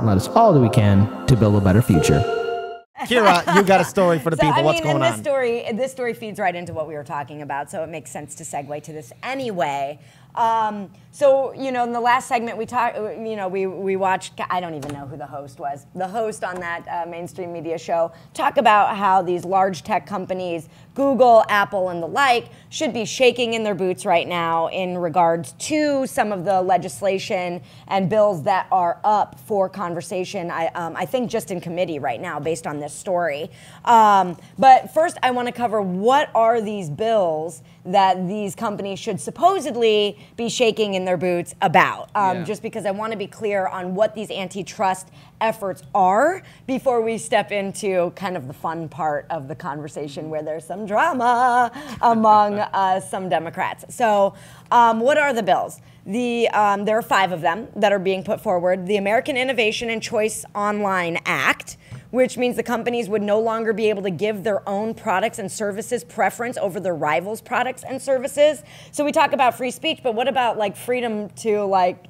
let us all do we can to build a better future. Kira, you got a story for the people. What's going on? This story feeds right into what we were talking about, so it makes sense to segue to this anyway. So, you know, in the last segment we talked, you know, we watched, I don't even know who the host was, the host on that mainstream media show, talk about how these large tech companies, Google, Apple, and the like, should be shaking in their boots right now in regards to some of the legislation and bills that are up for conversation, I think just in committee right now based on this story. But first I want to cover what are these bills that these companies should supposedly be shaking in their boots about, just because I want to be clear on what these antitrust efforts are before we step into kind of the fun part of the conversation where there's some drama among some Democrats. So what are the bills? There are 5 of them that are being put forward. The American Innovation and Choice Online Act, which means the companies would no longer be able to give their own products and services preference over their rivals' products and services. So we talk about free speech, but what about like freedom to like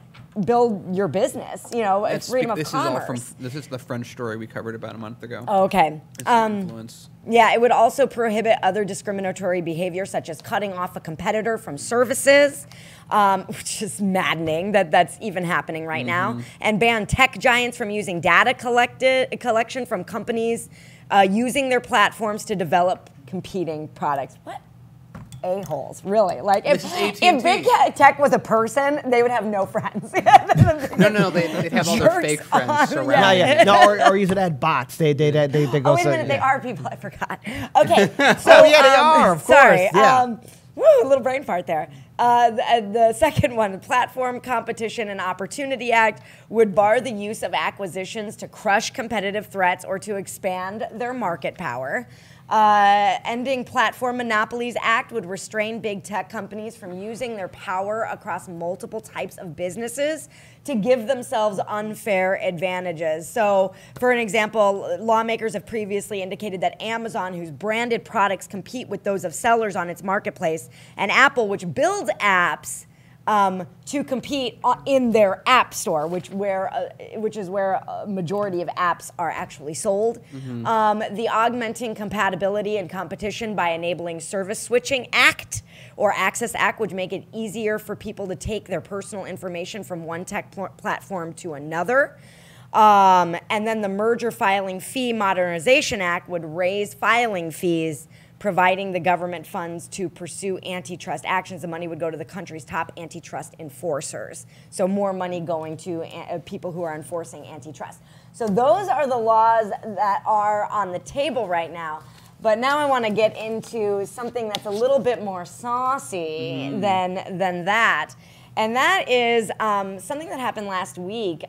build your business, you know, freedom of commerce? This is the French story we covered about a month ago. Oh, okay. Influence. Yeah, it would also prohibit other discriminatory behavior, such as cutting off a competitor from services, which is maddening that that's even happening right now, and ban tech giants from using data collection from companies using their platforms to develop competing products. What? A-holes, really. Like, if big tech was a person, they would have no friends. No, they'd have all their fake friends surrounding. No, or you should add bots. They go. Oh, wait a minute, they are people. I forgot. Okay, so oh yeah, they are. Of course. Sorry. Yeah. A little brain fart there. The second one, the Platform Competition and Opportunity Act, would bar the use of acquisitions to crush competitive threats or to expand their market power. Ending Platform Monopolies Act would restrain big tech companies from using their power across multiple types of businesses to give themselves unfair advantages. So, for an example, lawmakers have previously indicated that Amazon, whose branded products compete with those of sellers on its marketplace, and Apple, which builds apps to compete in their app store, which is where a majority of apps are actually sold. The Augmenting Compatibility and Competition by Enabling Service Switching Act, or Access Act, would make it easier for people to take their personal information from one tech platform to another. And then the Merger Filing Fee Modernization Act would raise filing fees, providing the government funds to pursue antitrust actions. The money would go to the country's top antitrust enforcers. So more money going to people who are enforcing antitrust. So those are the laws that are on the table right now. But now I want to get into something that's a little bit more saucy than that. And that is something that happened last week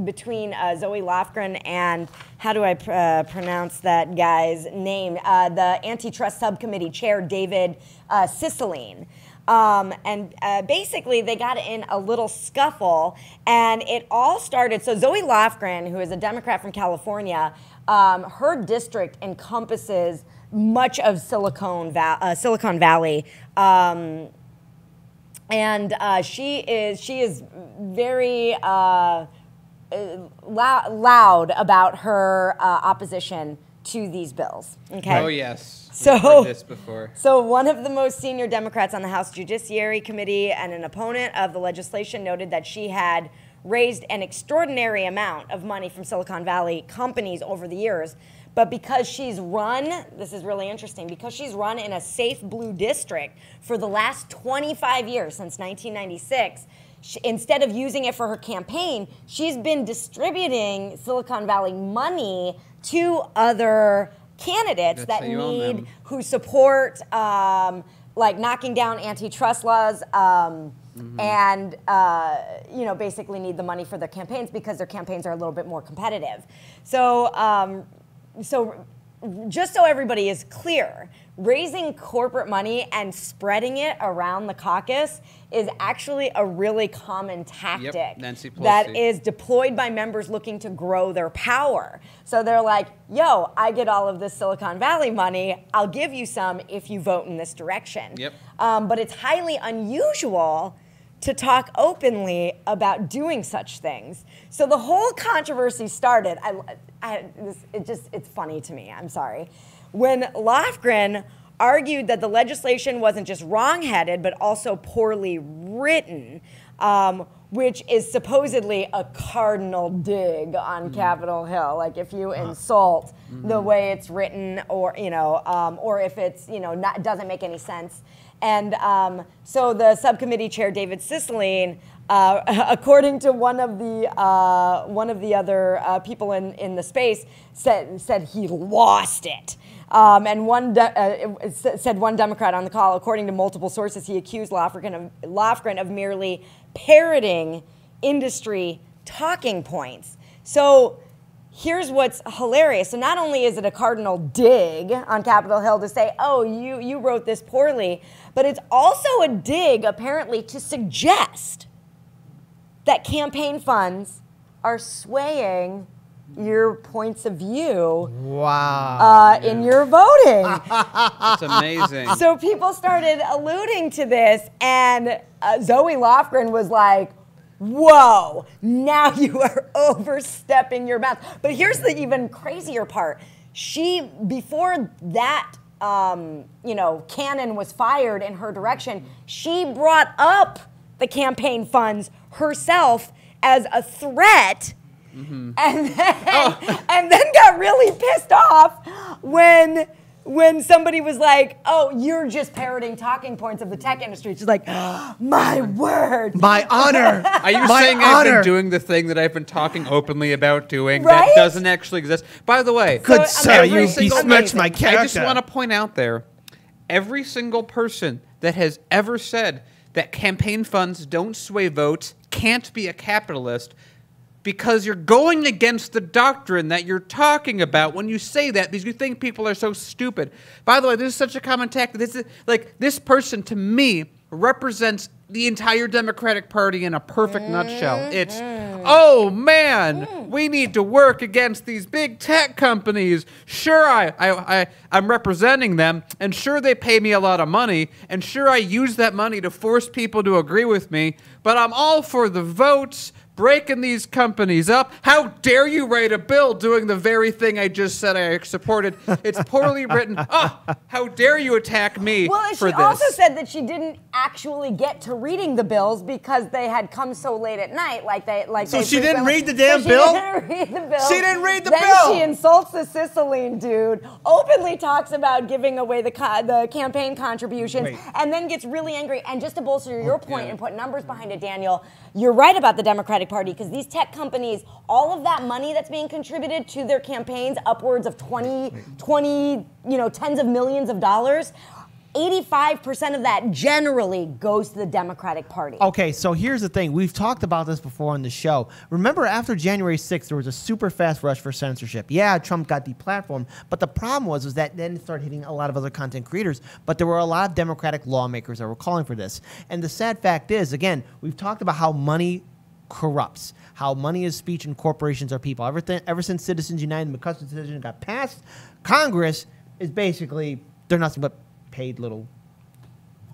between Zoe Lofgren and, how do I pronounce that guy's name? The Antitrust Subcommittee Chair, David Cicilline. And basically, they got in a little scuffle, and it all started. So Zoe Lofgren, who is a Democrat from California, her district encompasses much of Silicon Valley. And she is very loud about her opposition to these bills. Okay. Oh yes. We've heard this before. So one of the most senior Democrats on the House Judiciary Committee and an opponent of the legislation noted that she had raised an extraordinary amount of money from Silicon Valley companies over the years. But because she's run, this is really interesting, because she's run in a safe blue district for the last 25 years, since 1996, instead of using it for her campaign, she's been distributing Silicon Valley money to other candidates who support like knocking down antitrust laws and basically need the money for their campaigns because their campaigns are a little bit more competitive. So just so everybody is clear, raising corporate money and spreading it around the caucus is actually a really common tactic that is deployed by members looking to grow their power. So they're like, yo, I get all of this Silicon Valley money, I'll give you some if you vote in this direction. But it's highly unusual to talk openly about doing such things. So the whole controversy started. It's funny to me. I'm sorry. When Lofgren argued that the legislation wasn't just wrong-headed, but also poorly written, which is supposedly a cardinal dig on Capitol Hill. Like if you insult the way it's written, or or if it's doesn't make any sense. And so the subcommittee chair, David Cicilline, according to one of the other people in the space, said he lost it. And said one Democrat on the call, according to multiple sources, he accused Lofgren of merely parroting industry talking points. So here's what's hilarious. So not only is it a cardinal dig on Capitol Hill to say, oh, you wrote this poorly, but it's also a dig, apparently, to suggest that campaign funds are swaying your points of view in your voting. That's amazing. So people started alluding to this, and Zoe Lofgren was like, whoa, now you are overstepping your bounds. But here's the even crazier part. She, before that, cannon was fired in her direction, she brought up the campaign funds herself as a threat. Mm-hmm. and then got really pissed off when somebody was like, oh, you're just parroting talking points of the tech industry. She's like, oh, my word. My honor. Are you saying I've been doing the thing that I've been talking openly about doing right? that doesn't actually exist? By the way, good sir, you besmirched my character. I just want to point out there, every single person that has ever said that campaign funds don't sway votes can't be a capitalist, because you're going against the doctrine that you're talking about when you say that, because you think people are so stupid. By the way, this is such a common tactic. This person, to me, represents the entire Democratic Party in a perfect nutshell. It's, oh man, we need to work against these big tech companies. Sure, I'm representing them, and sure they pay me a lot of money, and sure I use that money to force people to agree with me, but I'm all for the votes, breaking these companies up. How dare you write a bill doing the very thing I just said I supported? It's poorly written. Oh, how dare you attack me for this? Well, she also said that she didn't actually get to reading the bills because they had come so late at night. So she didn't read the damn bill? She didn't read the bill. She didn't read the then bill. She insults the Cicilline dude, openly talks about giving away the campaign contributions, and then gets really angry. And just to bolster your point and put numbers behind it, Daniel, you're right about the Democratic Party, because these tech companies, all of that money that's being contributed to their campaigns, upwards of 20, tens of millions of dollars, 85% of that generally goes to the Democratic Party. Okay, so here's the thing. We've talked about this before on the show. Remember, after January 6th, there was a super fast rush for censorship. Yeah, Trump got deplatformed, but the problem was that then it started hitting a lot of other content creators, but there were a lot of Democratic lawmakers that were calling for this. And the sad fact is, again, we've talked about how money corrupts, how money is speech and corporations are people. Ever since Citizens United and McCusker decision got passed, Congress is basically, they're nothing but paid little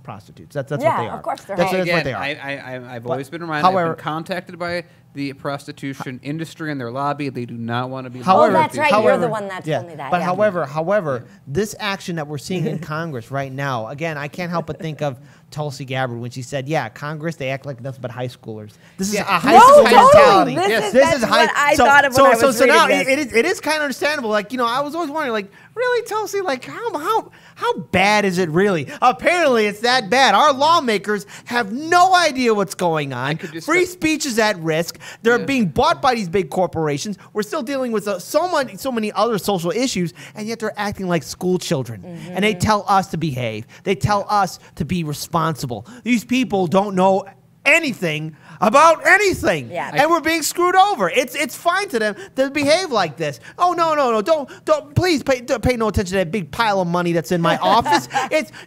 prostitutes. That's what they are. Of course they're that's what they are. I've always been reminded. I've been contacted by the prostitution industry and their lobby. They do not want to be. Oh, that's right. You're the one that told me that. But however, this action that we're seeing in Congress right now, again, I can't help but think of Tulsi Gabbard when she said, "Yeah, Congress, they act like nothing but high schoolers." This is a high school mentality. This is high. I thought of when I was reading now this. it is kind of understandable. Like, I was always wondering, like, really, Tulsi, like, how bad is it really? Apparently, it's that bad. Our lawmakers have no idea what's going on. Free speech is at risk. They're being bought by these big corporations. We're still dealing with so many other social issues, and yet they're acting like school children. And they tell us to behave. They tell us to be responsible. These people don't know anything about anything, and we're being screwed over. It's fine to them to behave like this. Oh no, don't please pay no attention to that big pile of money that's in my office.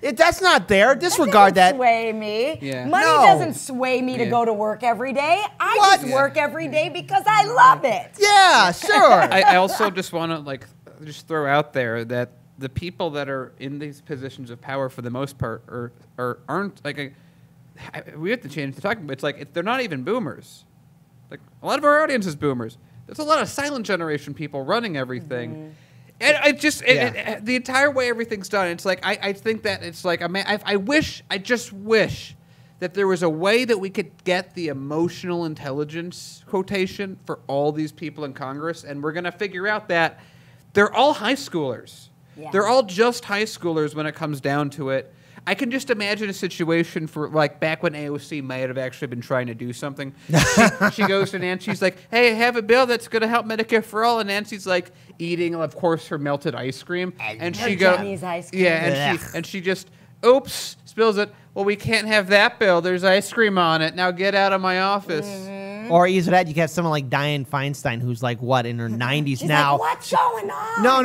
That's not there. Disregard that. Sway me. Money doesn't sway me to go to work every day. I just work every day because I love it. Yeah, sure. I also just want to just throw out there that the people that are in these positions of power, for the most part, aren't we have to change the talking. But it's like they're not even boomers. Like a lot of our audience is boomers. There's a lot of silent generation people running everything. And I just the entire way everything's done. It's like I think that it's like I just wish that there was a way that we could get the emotional intelligence quotation for all these people in Congress, and we're gonna figure out that they're all high schoolers. Yeah. They're all just high schoolers when it comes down to it. I can just imagine a situation for like back when AOC might have actually been trying to do something. She goes to Nancy, she's like, "Hey, I have a bill that's going to help Medicare for all," and Nancy's like eating, of course, her melted ice cream, and she goes, ice cream. "Yeah," and she just, oops, spills it. "Well, we can't have that bill. There's ice cream on it. Now get out of my office." Or either that, you get someone like Dianne Feinstein, who's like what in her 90s She's now. like, what's going on? No.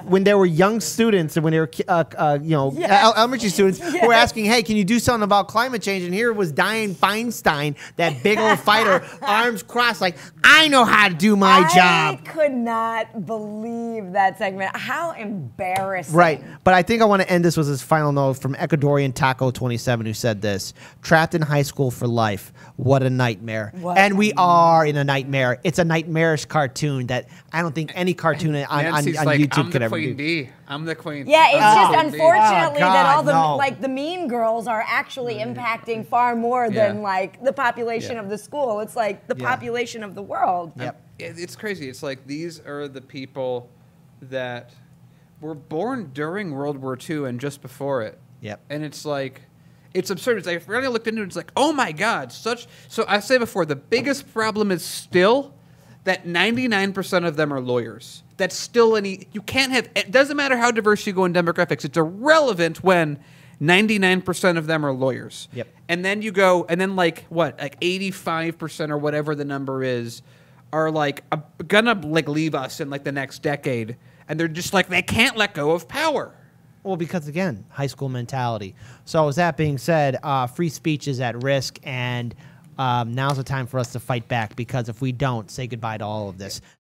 When there were young students and when they were elementary students who were asking, "Hey, can you do something about climate change?" And here was Dianne Feinstein, that big old fighter, arms crossed, like, "I know how to do my job." I could not believe that segment. How embarrassing! Right, but I think I want to end this with this final note from Ecuadorian Taco 27, who said this: "Trapped in high school for life. What a nightmare." And we are in a nightmare. It's a nightmarish cartoon that I don't think any cartoon on like, YouTube could ever Queen do. D. I'm the queen. Yeah, it's just Queen D. unfortunately that all the no. like the mean girls are actually impacting far more than like the population of the school. It's like the population of the world. Yep. It's crazy. It's like these are the people that were born during World War II and just before it. Yep. And it's like, it's absurd. It's like, if I really looked into it, it's like, oh my God, So I say before, the biggest problem is still that 99% of them are lawyers. That's still you can't have, it doesn't matter how diverse you go in demographics, it's irrelevant when 99% of them are lawyers. Yep. And then you go, and then like 85% or whatever the number is, are like gonna like leave us in like the next decade. And they're just like, they can't let go of power. Well, because again, high school mentality. So as that being said, free speech is at risk, and now's the time for us to fight back, because if we don't, say goodbye to all of this.